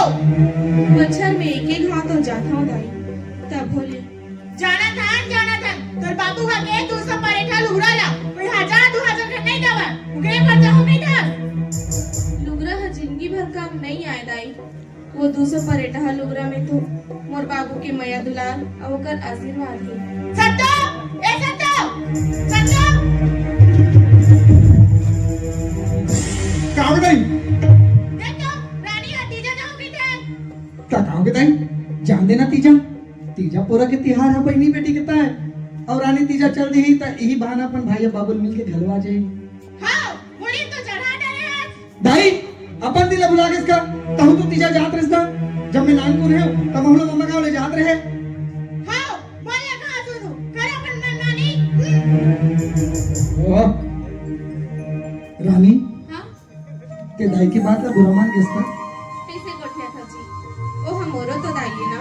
बच्चर में एक एक हाथ हो जाता हूँ दाई। तब बोले तोर बापू का के 200 परेठा लुगराला कोई 1000-2000 का नहीं दवा उगरे पर जाओ नहीं था लुगरा है जिंदगी भर काम नहीं आए दाई। वो 200 परेठा लुगरा में तो मोर बाबू के मया दुलार और ओकर आशीर्वाद है। सत्तो ए सत्तो कहाँ गई देखो रानी हतीजा जाओ भी थे क्या कहाँ गई जान देना तीजा तीजा पूरा के तिहार है बहनी बेटी के है और रानी तीजा चल दी तो यही बहाना अपन भाई बाबुल मिलके घलवा जाए। हां मुड़ी तो चढ़ा डरे है दाई अपन दिला बुला के इसका तहु तो तीजा जात रसदा जब मैं नानपुर है तब हम लोग मम्मा का ले जात रहे। हां बोले कहां सुनो कर अपन मनमानी ओ रानी हाँ के दाई की बात का बुरा मान किसका कैसे गोठिया था जी ओ हमरो तो दाई है ना।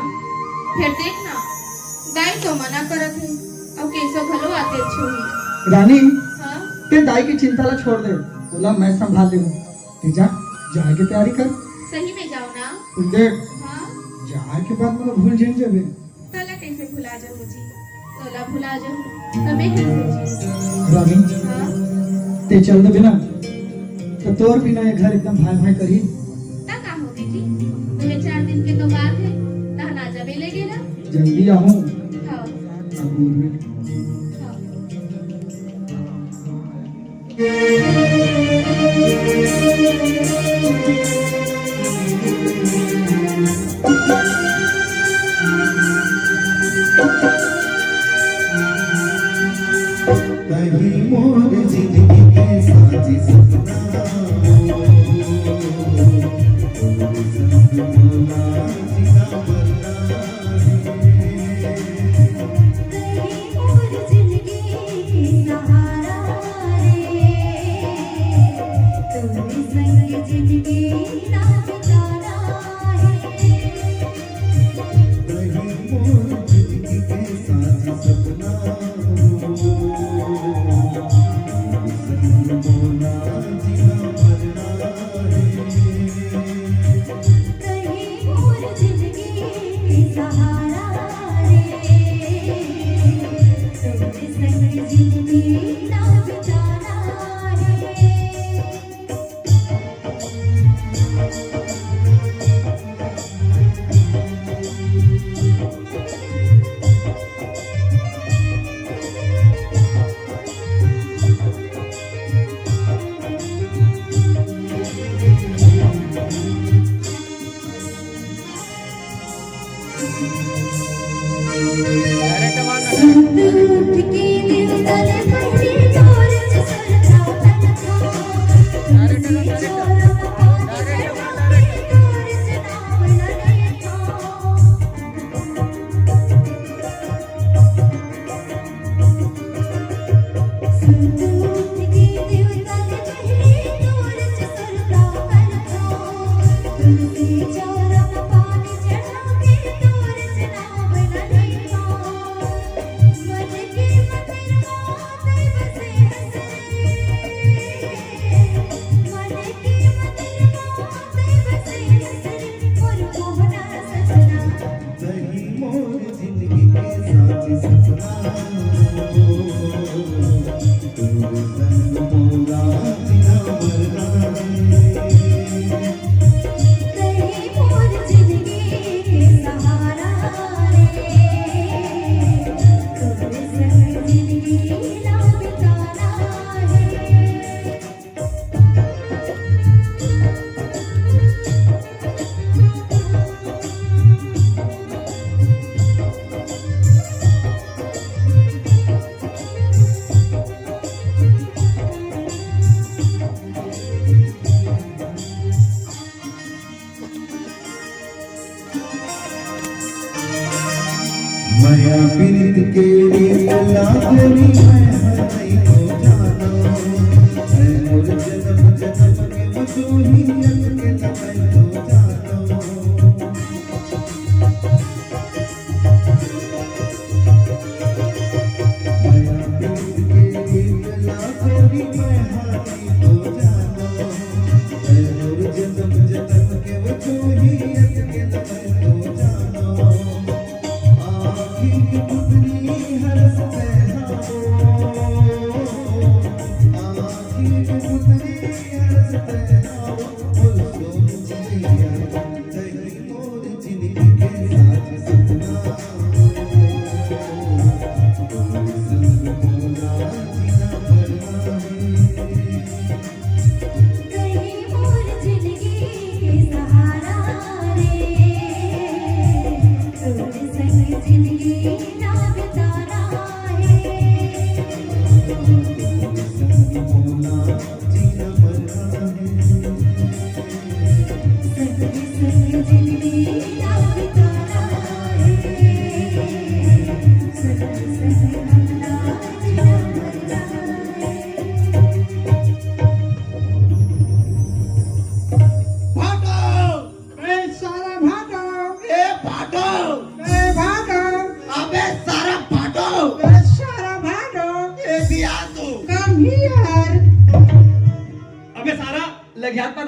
फिर देखना दाई तो मना करत है और कैसो भलो आते छुई। रानी हाँ ते दाई की चिंता ला छोड़ दे बोला मैं संभाल लूंगा तीजा जाए की तैयारी कर सही में जाओ ना। तुम देख हाँ जाए के बाद मतलब भूल जाएंगे बे तला कैसे भुला जाऊं मुझे तोला भुला जाऊं तबे कैसे जी। रानी हाँ ते चल दे बिना तो तोर बिना ये घर एकदम भाई भाई करी ता का हो जी 2-4 दिन के तो बात है ता ना जबे लगे ना। जल्दी आऊं हाँ अंगूर में हाँ कहीं मोर जिंदगी के साथी सपना माया पीरित के लिए लागनी मैं हरई को जाना है मोर जन्म जन्म के मधुहियत के लगन तो जानो माया पीरित के लिए लागनी मैं हरई को जाना है मोर जन्म जन्म के मधुहियत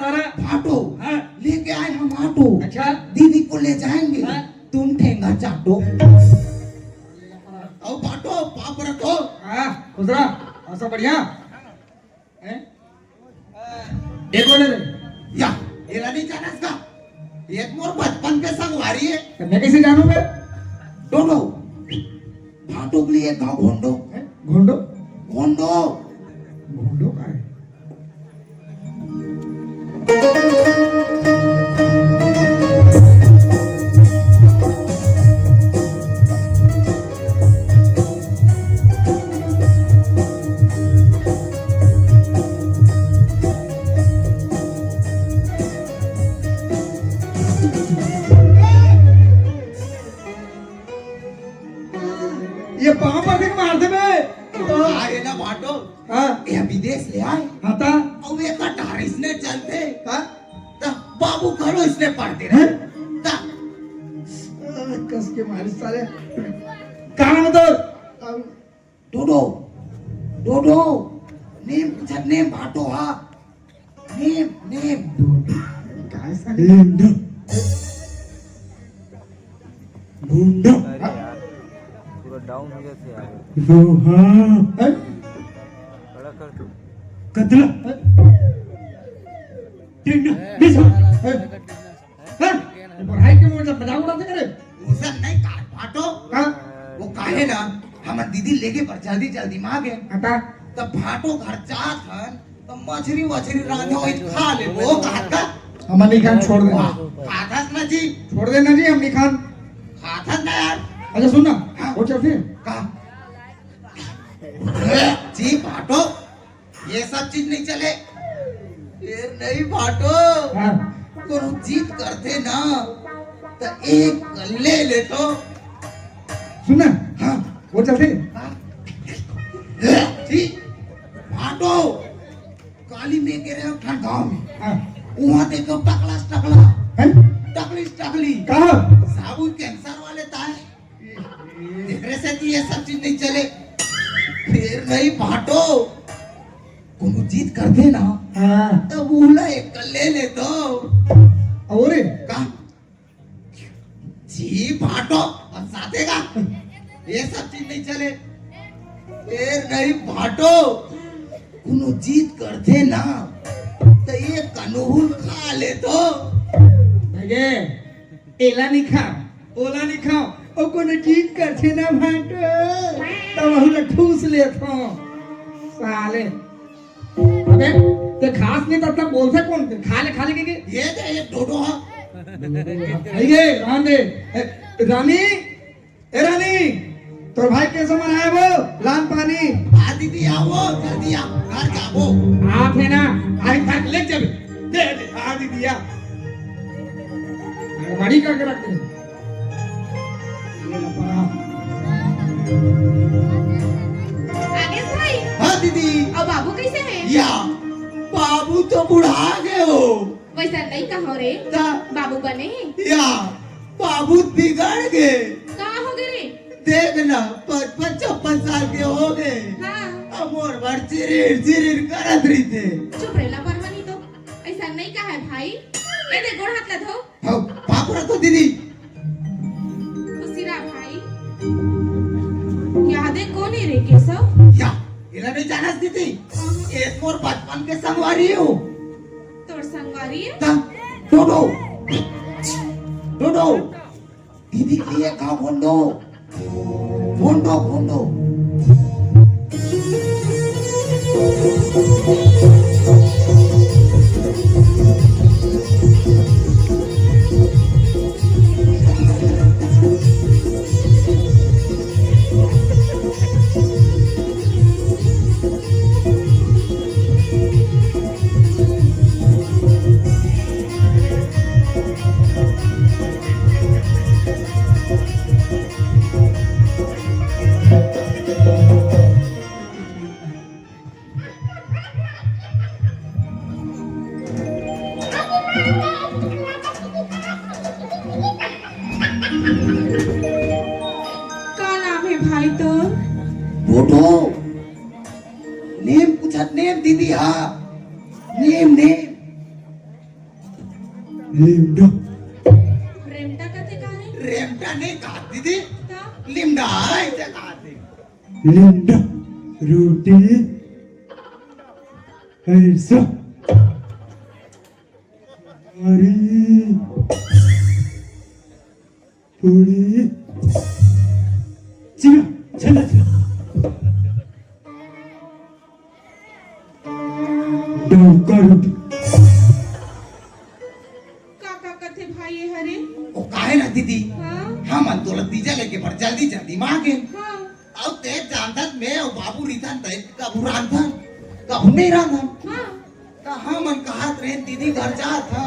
तारा फाटो हाँ। लेके आए हम ऑटो। अच्छा दीदी को ले जाएंगे, हाँ। तुम ठेंगा चाटो। अब बाटो पाप रखो। हाँ खुश रहा ऐसा बढ़िया हैं? एक बोले रे या येला नहीं जानास का? एक मोर बचपन के संगवारी है। तो मैं कैसे जानू बे डोडो फाटो के लिए एक गाँव घोंडो। हैं? घोंडो घोंडो घोंडो का है ये पाँव पर देख मार दे बे आए ना बाटो हाँ ये विदेश ले आए आता अब एक अठारह ने चलते हाँ ता बाबू घरो इसने पढ़ते हैं? रहे ता कस के मारे साले कहाँ में तो डोडो डोडो नेम पूछा नेम बाटो हा नेम नेम काय साले घोंडो घोंडो अरे यार पूरा डाउन हो गया था यार वो हाँ हैं? बड़ा कर तू कतला टिंडा बिसा हैं? पढ़ाई के मोड़ मजाक उड़ाते करे उसन नहीं काट बाटो हाँ वो काहे ना हमार दीदी लेके पर जल्दी जल्दी मांगे आता तब भाटो घर जात हन तो मछली वछली रांधे होई खा ले वो कहत का हम नहीं खान छोड़ देना खाथस ना जी छोड़ देना जी हम नहीं खान खाथस ना यार अच्छा सुनना वो चल फिर का जी भाटो ये सब चीज नहीं चले ये नहीं भाटो हाँ कोनो जीत करते ना तो एक ले ले तो सुनना हाँ वो चल फिर जी भाटो काली में गिरे उठा गांव में हाँ वहां देखो टकला हैं? टकली कहाँ साबुन कैंसर वाले ताए तेरे से तो ये सब चीज नहीं चले फिर नहीं भाटो कोनो जीत कर दे ना हाँ तो बोला एक ले ले तो और का जी भाटो और साथेगा ये सब चीज नहीं चले फिर नहीं भाटो कोनो जीत कर दे ना तो ये कनूल खा ले तो भगे एला नहीं खा ओला नहीं खाओ ओ कोनो चीज कर छे ना भाटो तब हम ठूस ले थो साले अबे ते खास नहीं तब बोलते कौन खा ले के ये दे ये डोडो हा भगे रांदे रानी ए रानी तोर भाई के समय आए वो लान पानी आ दीदी आओ जल्दी आ घर जाबो आप है ना आई तक ले चल दे दे आ दीदी आ बड़ी करके रख दे ये ला पड़ा आगे भाई हाँ दीदी अब बाबू कैसे हैं या बाबू तो बुढ़ा गए हो वैसा नहीं कहो रे ता बाबू बने या बाबू बिगड़ गए कहाँ हो गए रे देखना 55 साल के हो गए हाँ अब मोर भर चिरिर करत रही थे चुप रहला परवानी तो ऐसा नहीं कहा है भाई ए दे गोड़ हाथ ला धो हाँ बापू रखो दीदी खुशी रहा भाई यादें कौन है रे केशव या इला नहीं जानस दीदी एक मोर बचपन के संगवारी हो तोर संगवारी है ता डोडो डोडो दीदी के लिए गाँव घोंडो घोंडो घोंडो का नाम है भाई तोर डोडो नेम पूछत नेम दीदी हाँ नेम नेम लिमडो रेमटा कथे का है रेमटा नहीं खात दीदी ता लिमडा ऐसे खाते लिमडो रोटी ऐसा अरे पूरी चिगा चला चला डोका रोटी काका कथे भाई ये हरे ओ काहे ना दीदी हाँ हम अंतोलन दीजा लेके पर जल्दी जल्दी मांगे हाँ अब ते जानता मैं और बाबू रीता ते कब रांधा कब नहीं रांधा हाँ तो हम मन कहा ट्रेन दीदी घर जात था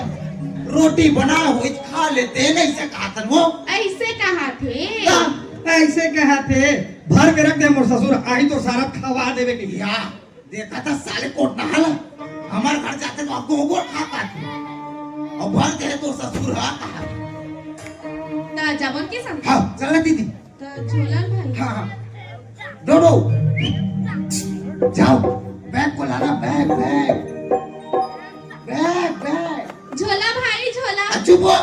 रोटी बना हुई खा लेते नहीं से कहा था वो ऐसे कहा थे ऐसे कहा थे भर के रख दे मोर ससुर आई तो सारा खवा देवे के या देखा था साले कोट नहाला हमारे घर जाते तो गोबर खा पाते और भर के तो ससुर हा कहा ता जबन के संग हाँ चलना दीदी ता झोलाल भाई हाँ हाँ डोडो जाओ बैग को लाना बैग बैग बैग बैग झोला भाई झोला चुपो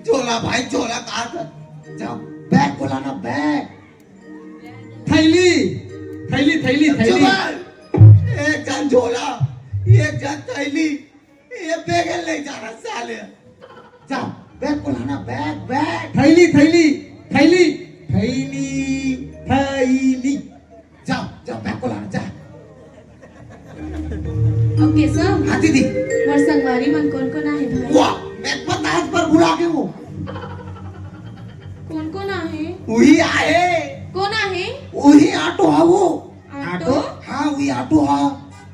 झोला भाई झोला कहा था जाओ बैग को लाना बैग थैली थैली थैली थैली चुपल एक जन झोला एक जन थैली ये बैग ले जाना साले जाओ बैग को लाना बैग बैग थैली थैली थैली थैली थैली जाओ जाओ बैग को लाना जा ओके सब हाँ दीदी मोर संगवारी मन कौन आहे भाई वाह बैग पर दांत पर बुला के वो कौन आहे वही आए कौन आहे वही ऑटो हा वो ऑटो हाँ वही ऑटो हा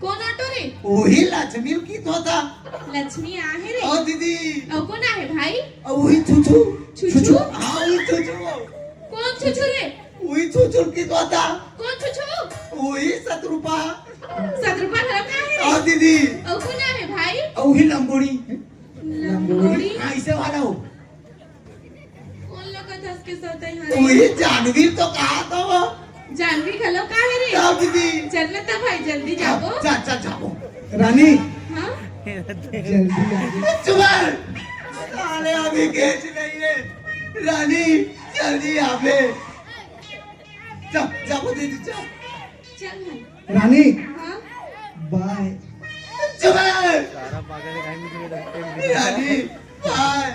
कौन ऑटो रे वही लक्ष्मी की तो था लक्ष्मी आहे रे ओ दीदी और कौन आहे भाई वही छुछू छुछू? हाँ वही छुछू कौन छुछू रे वही छुछू की तो था कौन छुछू वही 7 रुपया 7 रुपया धरम का आहे ओ रे दीदी और कौन आहे भाई वही लंबोड़ी लंगोड़ी हाँ ऐसे वाला हो कौन लोग धस के सोते हैं वही जानवीर तो कहा था वो जानवी खलो का है रे क्या दीदी चलना था भाई जल्दी जाओ जा जा जाओ रानी हाँ जल्दी आ चुमर साले अभी केच नहीं है रानी जल्दी आवे जा जाओ दीदी जा चल भाई रानी हाँ बाय चुमर सारा पागल है कहीं मुझे लगते हैं रानी हाय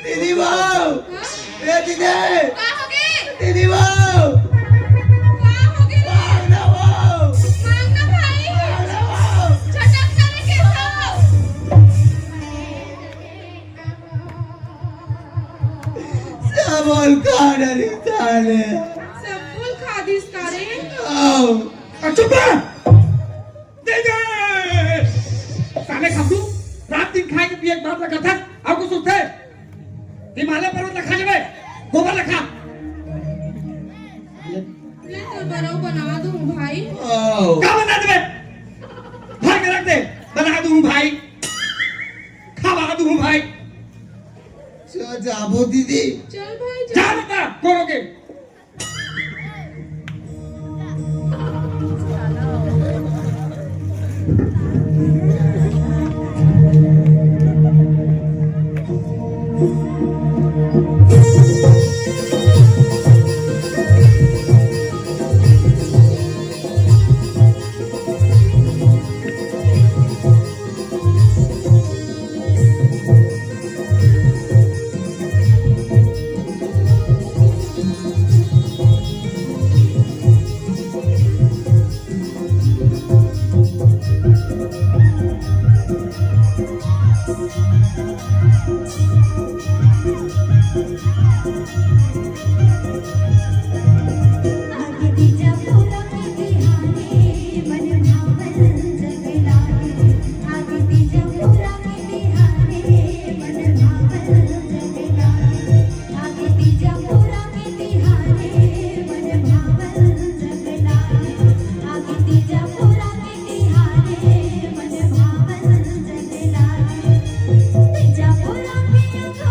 दीदी वाओ हाँ ए दीदी क्या हो गए दीदी वाओ क्या हो गए भाग ना वाओ मांगना भाई भाग ना वाओ झटक करे कैसा सबल काडरी साले सब फूल खादिस करे आओ चुप रह दे दे साले खबरू रात दिन खाए के पिए के बात लगा था आपको सुनते हिमालय पर्वत रखा जबे गोबर रखा ले तो बरो बना दूं भाई आओ का बना दे भर के रख दे बना दूं भाई खावा दूं भाई जाबो दीदी चल भाई जा बता करोगे Thank you.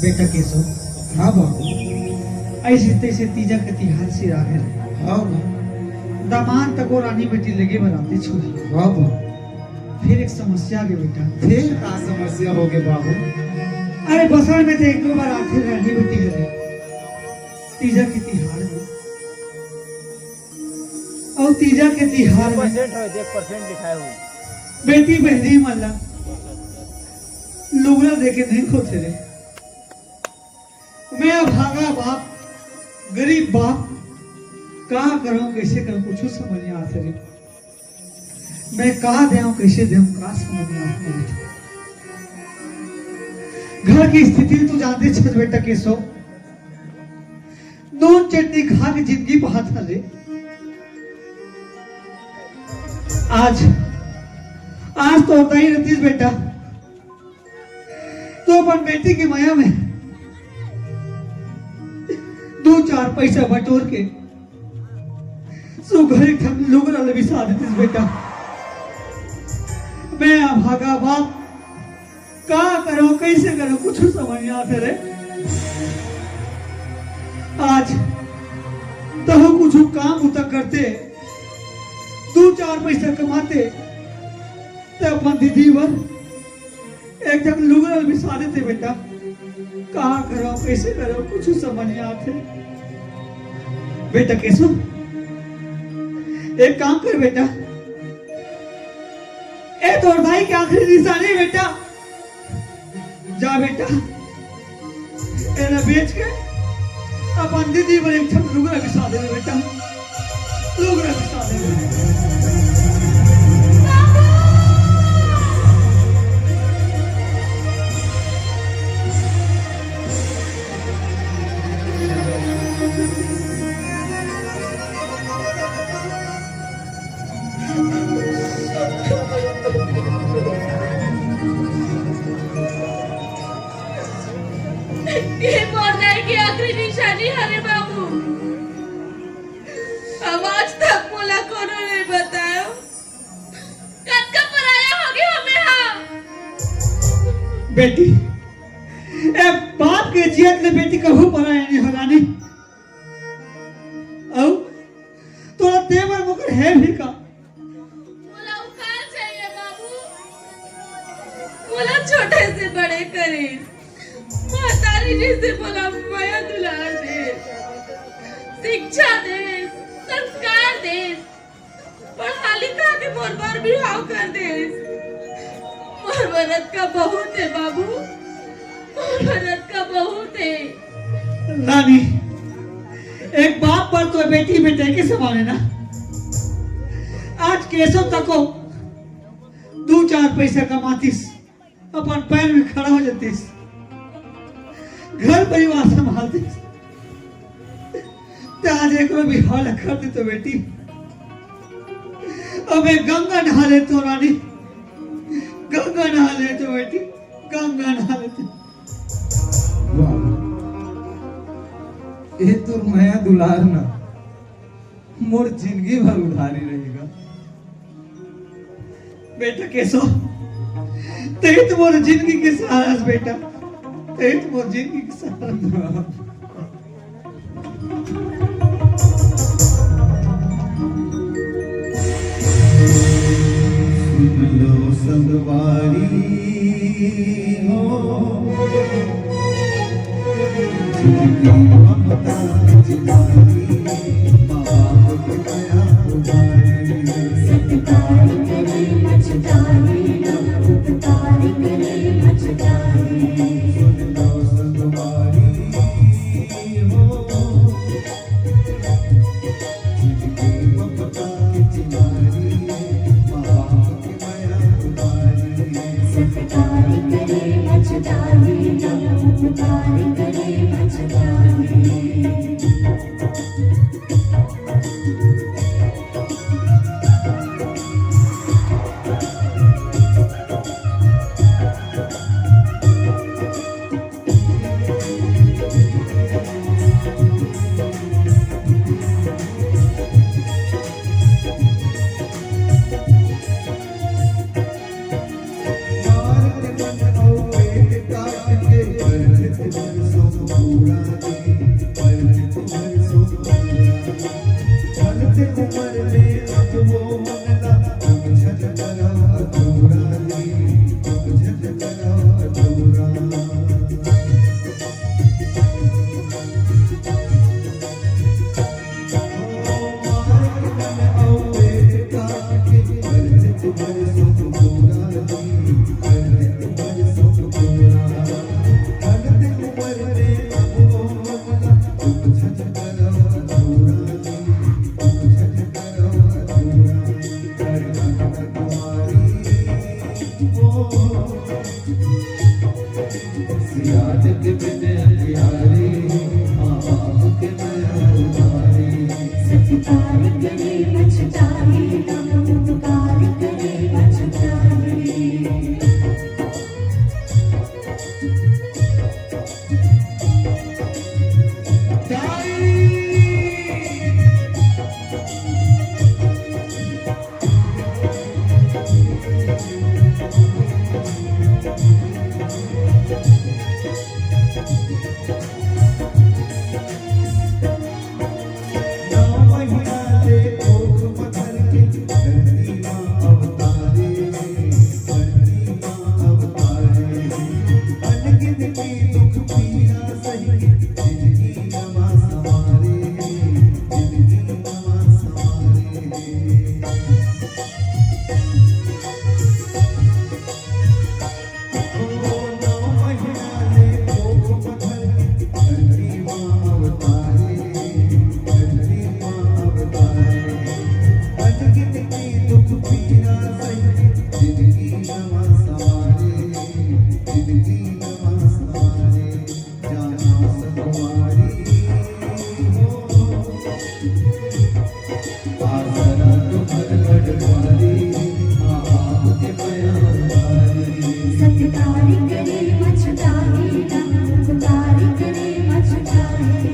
बेटा केशव। हाँ बाबू। ऐसे तैसे तीजा के तिहार से आगे हाँ बाबू। दामान तक और रानी बेटी लगे बनाते छोड़ी। हाँ बाबू। फिर एक समस्या आ गई बेटा। फिर का समस्या हो गई बाबू? अरे बसर में तो एक दो बार आते रानी बेटी लगे तीजा के तिहार में, और तीजा के तिहार में 1% लिखाए हुए बेटी बहनी मल्ला लुगड़ा देके नहीं खोते रहे। मैं भागा बाप, गरीब बाप, कहा करूं कैसे करूं कुछ समझ नहीं आते रहे। मैं कहा दे कैसे दे कहा समझ नहीं आता। घर की स्थिति तो जानते छत बेटा केशव, नून चटनी खा के जिंदगी बहा था ले। आज तो होता ही रतीश बेटा, तो अपन बेटी की माया में 2-4 पैसा बटोर के सो घर ठग लुगड़ा ले बिसा देतीस बेटा। मैं भागा बाप, का करो कैसे करो कुछ समझ नहीं आते रे। आज तो कुछ काम उतर करते 2-4 पैसा कमाते तो अपन दीदी वर एक जब लुगड़ा बिसा देते बेटा। कहा करो कैसे करो कुछ समझ नहीं आते बेटा। कैसो एक काम कर बेटा, ए तो भाई की आखिरी निशानी बेटा, जा बेटा एना बेच के अपन दीदी पर एक छम लुगड़ा बिसा दे बेटा, लुगड़ा बिसा दे। बेटी ए बाप के जियत ले बेटी कहू पराया नहीं हो रानी औ तोरा देवर मुकर है भी का बोला उखाड़ चाहिए बाबू, बोला छोटे से बड़े करे, महतारी जी से बोला माया दुलार दे, शिक्षा दे, संस्कार दे, पढ़ा लिखा के मोर बार बिहाव कर दे। मोर भरत का बहुत है बाबू, मोर भरत का बहुत है। रानी एक बाप पर तो बेटी बेटे के समान है ना। आज केसो तको 2-4 पैसा कमातीस, अपन पैर में खड़ा हो जातीस, घर परिवार संभालतीस, तो आज एक भी हाल कर दी तो बेटी अब एक गंगा नहा ले तो रानी, गंगा नहा ले तो बेटी, गंगा नहा ले तो। ये तो माया दुलार ना मोर जिंदगी भर उधारी रहेगा। बेटा कैसो तेरी तो मोर जिंदगी के सहारा बेटा, तेरी तो मोर जिंदगी के सहारा। सुन लो संगवारी हो जिंदगी ममता जिंदगी बाबा की दया उधारी। सत्कार करे मचतारी, उपकार करे मचतारी। सुन लो संगवारी हो जिंदगी ममता जिंदगी बाबा की दया उधारी। सत्कार करे मचतारी, उपकार करे मचतारी। सत्कार करे मचतारी, उपकार करे मचतारी।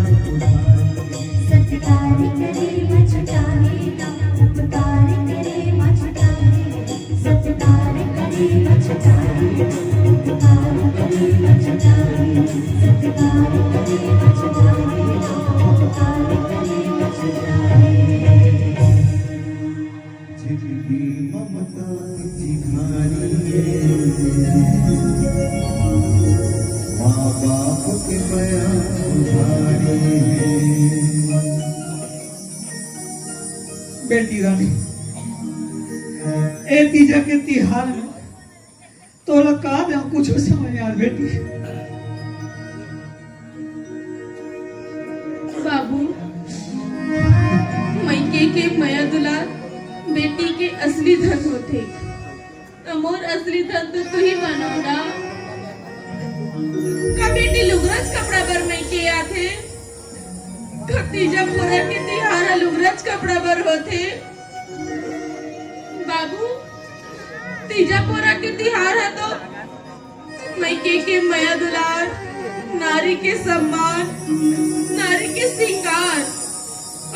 जिंदगी मचुराए उपकार करे मचुराए जिंदगी ममता की भारी है, माँ बाप के बयान उधारी है। बेटी रानी ए तीजा के तिहार में तोला का दे कुछ समझ यार बेटी। बाबू, मैके के माया दुलार बेटी के असली धन होते। अमोर असली धन तो तू ही बनाओ। का बेटी लुगरज कपड़ा पर मैके आथे, तीजा पोरा के तिहार लुगरज कपड़ा पर होते। बाबू, तीजा पोरा के तिहार है तो मैके के माया दुलार, नारी के सम्मान, नारी के श्रृंगार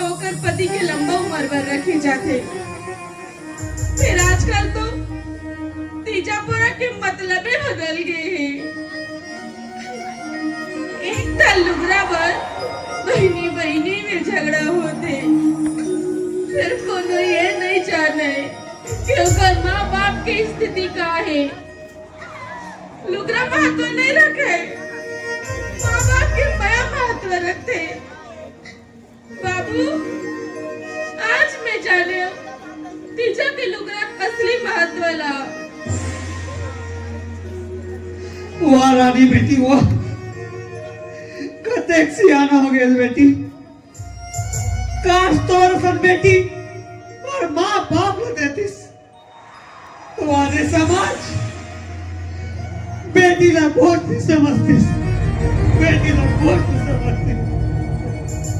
होकर पति के लंबा उम्र पर रखे जाते। फिर आजकल तो तीजा पोरा के मतलब ही बदल गए हैं। एक था लुगरा पर बहनी बहनी में झगड़ा होते, फिर कोनो ये नहीं जाने कि ओकर माँ बाप की स्थिति का है। लुगरा महत्व नहीं रखे, माँ बाप के माया महत्व रखते। बाबू, आज मैं जाने तीजा के लुगरा असली महत्व ला। वाह रानी बेटी वाह, कतेक सियाना हो गई बेटी। काश तोर सन बेटी और माँ बाप को देतीस। तुम्हारे समाज बेटी ला बोझ नहीं समझतीस, बेटी ला बोझ नहीं समझतीस।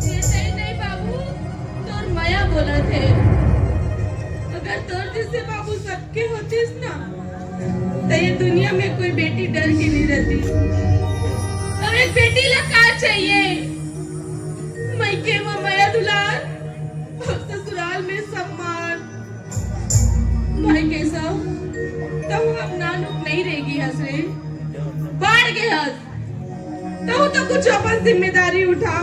ये सही नहीं बाबू, तोर माया बोला थे। अगर तोर जैसे बाबू सबके होतीस ना, तो ये दुनिया में कोई बेटी डर के नहीं रहती। अब एक बेटी ला का चाहिए? मैके में माया दुलार और ससुराल में सम्मान। भाई कैसा तो अब नानुक नहीं रहेगी हंसरे, बाढ़ के हंस तो कुछ अपन जिम्मेदारी उठा।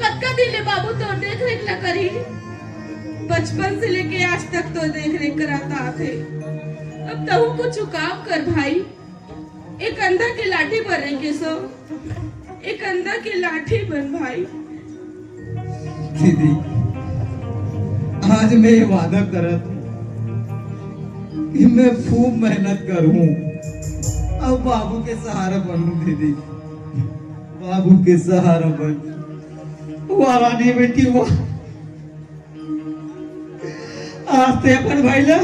कद दिले बाबू तो देख रेख न करी, बचपन से लेके आज तक तो देख रेख कराता आते। अब तो कुछ काम कर भाई। एक अंधा के लाठी बनेंगे सो, एक अंधा के लाठी बन भाई। दीदी आज मैं ये वादा करत हूं कि मैं खूब मेहनत करूं, अब बाबू के सहारा बनूं। दीदी बाबू के सहारा बन। वाह रानी बेटी वाह, आज ते अपन भाईला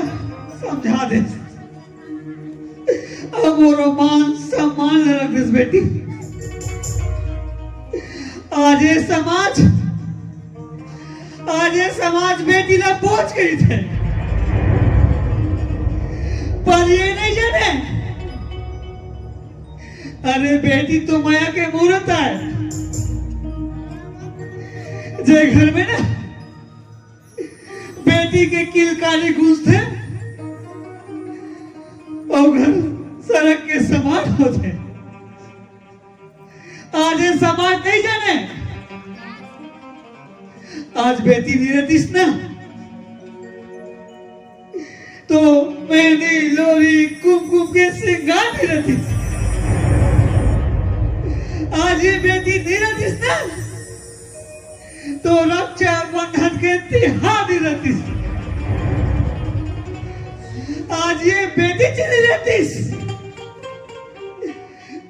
समझा दे। अब वो रोमान सम्मान रख दिस बेटी। आज ये समाज बेटी ला बोझ गई थे, पर ये नहीं जाने अरे बेटी तो माया के मूर्त है। जे घर में ना बेटी के किलकारी गूंजते और घर सड़क के समान होते। आज ये समाज नहीं जाने, आज बेटी नहीं रहतीस ना तो मेहंदी लोरी कुमकुम के श्रृंगार भी रहतीस। आज ये बेटी नहीं रहतीस ना तो रक्षा बंधन के तिहार नहीं रहतीस। आज ये बेटी चली रहतीस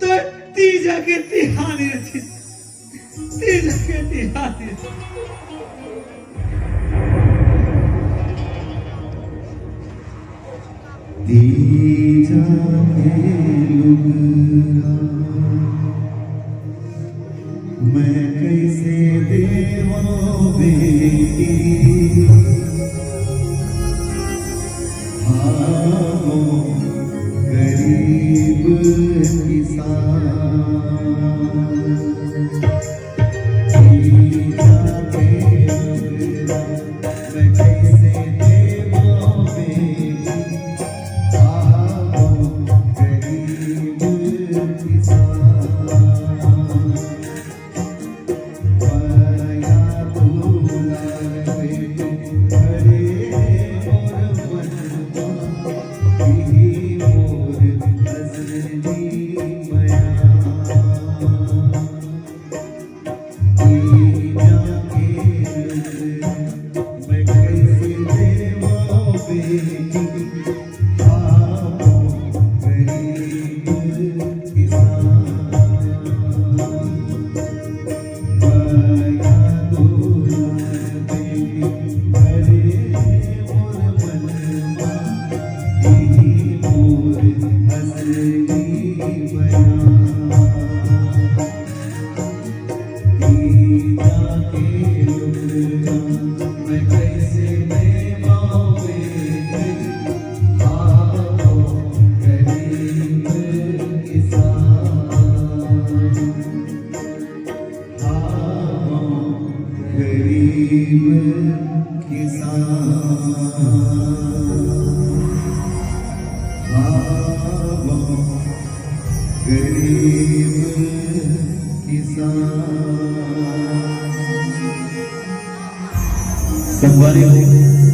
तो तीजा के तिहार नहीं रहतीस, तीजा के तिहार नहीं रहतीस। तीजा के लुगरा मैं कैसे देवा बेटी, आओ गरीब किसान। तीजा के लुगरा मैं कैसे देवा बेटी, आओ गरीब किसान। संगवारी हो